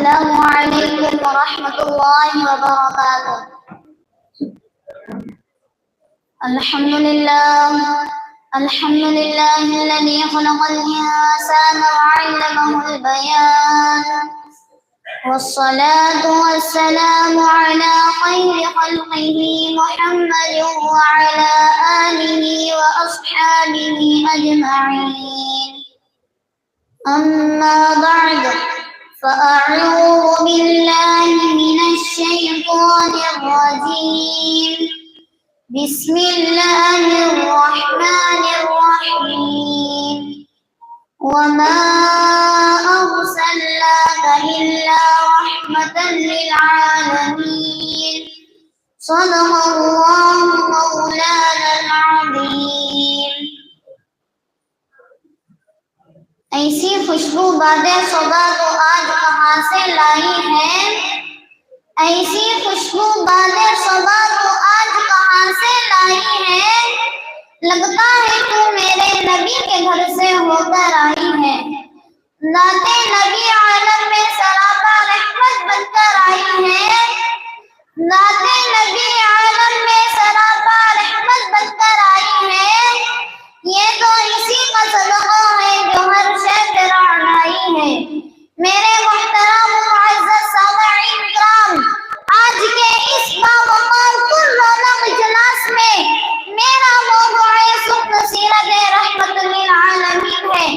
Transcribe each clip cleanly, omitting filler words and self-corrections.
السلام علیکم ورحمۃ اللہ وبرکاتہ۔ الحمد للہ الذی خلق الانسان وعلمہ البیان، والصلاة والسلام على خير خلقه محمد وعلى آله وأصحابه أجمعين، أما بعد، فأعوذ بالله من الشيطان الرجيم، بسم الله الرحمن الرحيم، وما أرسلناك إلا رحمة للعالمين، صدق الله مولانا العظيم۔ ایسی خوشبو بادِ صبا تو آج کہاں سے لائی ہے، ایسی خوشبو بادِ صبا تو آج کہاں سے لائی ہے، لگتا ہے تو میرے نبی کے گھر سے ہو کر آئی ہے، ذات نبی عالم میں سراپا رحمت بن کر آئی ہے، ذات نبی عالم میں سراپا رحمت بن کر آئی ہے، یہ تو اسی کا صدقہ ہے جو ہر شے پر لائی ہے۔ میرے محترم معزز سامعین کرام، آج کے اس باوقار پر رونق اجلاس میں میرا موضوع سخن سیرت رحمت للعالمین ہے۔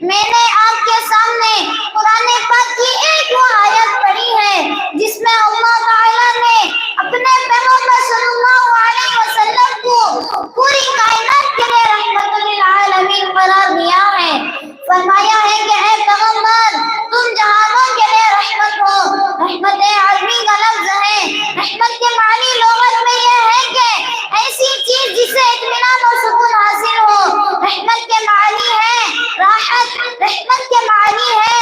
میں نے آپ کے سامنے قرآن پاک کی ایک وہ آیت پڑھی ہے جس میں اللہ تعالیٰ نے اپنے پیغمبر صلی اللہ علیہ وسلم کو پوری کائنات کے لیے رحمت للعالمین قرار دیا ہے، فرمایا ہے کہ اے پیغمبر تم جہانوں کے لیے رحمت ہو۔ رحمت عربی کا لفظ ہے، رحمت کے معنی لغت میں یہ ہے کہ ایسی چیز جسے اطمینان و سکون حاصل ہو۔ رحمت کے معنی ہے راحت، رحمت کے معنی ہے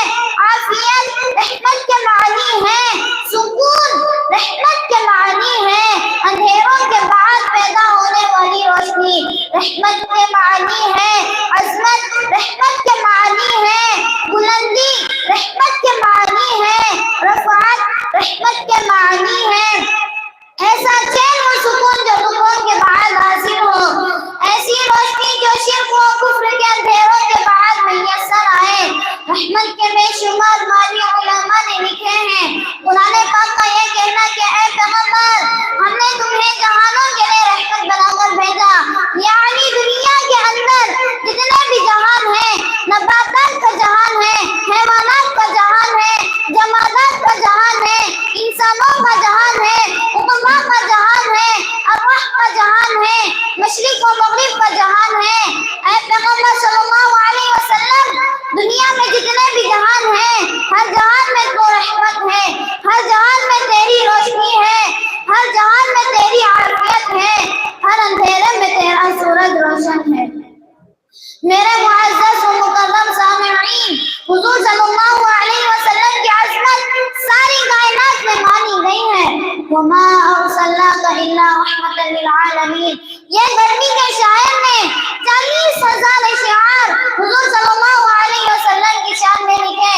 عافیت، رحمت کے معنی ہے سکون، رحمت کے معنی ہے اندھیروں کے بعد پیدا ہونے والی روشنی، رحمت کے معنی ہے عظمت، رحمت کے معنی ہے بلندی، رحمت کے معنی ہے رفعت، رحمت کے معنی ہے ایسا چین و سکون جو دکھوں کے بعد حاصل ہو، ایسی روشنی جو شرک و کفر کے اندھیروں کے بعد میسر آئے۔ رحمت کے بے شمار معنی علماء نے لکھے ہیں۔ قرآن پاک کا یہ کہنا کہ اے پیغمبر ہم نے تمہیں جہانوں کے لیے رحمت بنا کر بھیجا، یعنی دنیا کے اندر جتنے بھی جہان ہیں، نباتات کا جہان ہے، حیوانات کا جہان ہے، جمادات کا جہان ہے، انسانوں کا جہان ہے، حکما کا جہان ہے، ارواح کا جہان ہے، مشرق و مغرب کا جہان ہے۔ اے پیغمبر صلی اللہ علیہ وسلم دنیا میں جتنے بھی جہان ہیں ہر جہان میں تو رحمت ہے، ہر جہان میں تیری روشنی ہے، ہر جہان میں تیری عافیت ہے، ہر اندھیرے میں تیرا سورج روشن ہے۔ میرے معزز و مکرم سامعین، حضور صلی اللہ علیہ وسلم کی عظمت ساری کائنات میں مانی گئی ہے۔ وما ارسلناک الا رحمۃ للعالمین، یہ گرمی کے شاعر نے 40,000 اشعار حضور صلی اللہ علیہ وسلم کی شان میں لکھے۔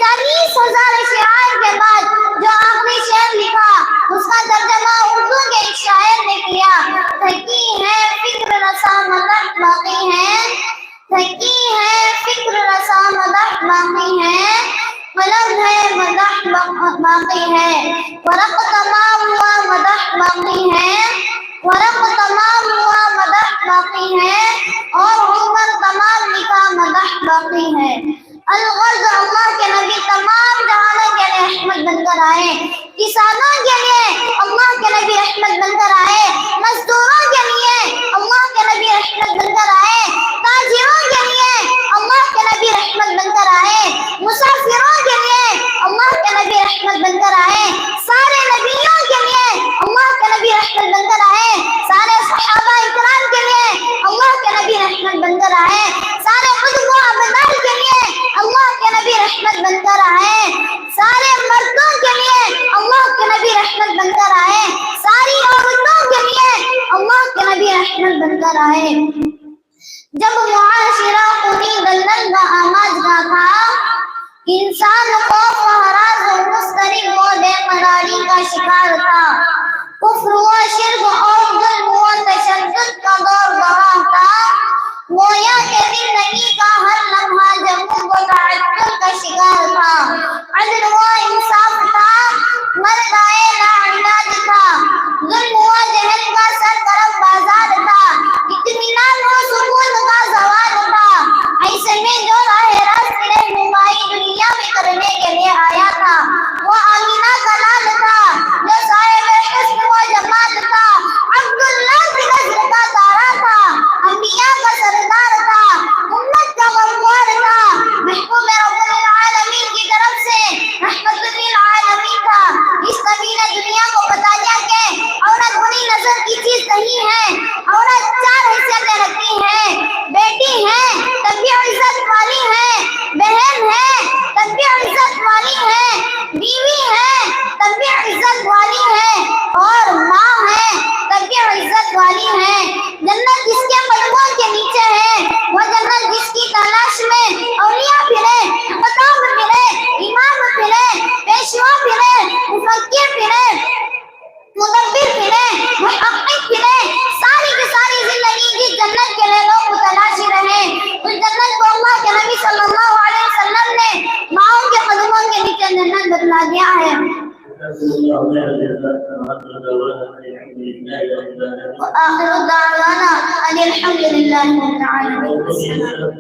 40,000 اشعار کے بعد جو آخری شعر لکھا اس کا ترجمہ اردو کے ایک شاعر نے کیا۔ تھکی ہے فکر رسا مدح باقی ہے، تھکی ہے فکر رسا مدح باقی ہے، قلم ہے مدح باقی ہے، ورق تمام ہوا مدح باقی ہے، ورق تمام ہوا مدح باقی ہے، اور عمر تمام لکھا مدح باقی ہے۔ الغرض اللہ کے نبی تمام جہانوں کے لیے رحمت بن کر آئے، کسانوں کے لیے اللہ کے نبی رحمت بن کر آئے، مزدوروں کے لیے اللہ کے نبی رحمت بن کر آئے، تاجروں کے لیے اللہ کے نبی رحمت بن کر آئے، مسافروں کے لیے اللہ کے نبی رحمت بن کر آئے، سارے نبیوں کے لیے اللہ کے نبی رحمت بن کر آئے، سارے صحابہ اکرام کے لیے اللہ کے نبی رحمت بن کر آئے، سارے قطب و ابدال کے لیے اللہ کے نبی رحمت بن کر آئے، سارے مردوں کے لیے اللہ کے نبی رحمت بن کر آئے، ساری عورتوں عدل و انصاف تھا، مرد آئے لا علاج تھا، ظلم و جہل کا سرگرم بازار تھا، اطمینان و سکون کا زوال تھا، ایسے میں جو راہ راست رہنمائی دنیا میں کرنے کے لیے آیا تھا وہ آمینہ کا لال تھا، جو صاحب حسن و جمال تھا، عبداللہ کی نسل کا تارا تھا، انبیاء کا سردار تھا، امت کا غمخوار تھا، محبوب رب العالمین کی طرف سے رحمت للعالمین تھا۔ اس نبی نے دنیا کو بتا دیا کہ عورت بری نظر کی چیز نہیں ہے، عورت 4 حیثیتیں رکھتی ہے، بیٹی ہے تب بھی عزت والی ہے، بہن ہے تب بھی عزت والی ہے، بیوی ہے تب بھی عزت والی ہے، اور ماں ہے تب بھی عزت والی ہے۔ جنت جس کے قدموں کے نیچے ہے، وہ جنت جس کی تلاش میں اولیاء پھرے، خطاب پھرے، امام پھرے، پیشوا پھرے، مفکر پھرے، مدبر پھرے، محقق پھرے، ساری کی ساری زندگی جس جنت کے لیے لوگ متلاشی رہے، اس جنت کو اللہ کے نبی صلی اللہ علیہ وسلم نے ماؤں کے قدموں کے نیچے جنت بتلا دیا ہے۔ وآخر دعوانا ان الحمد للہ رب العالمین۔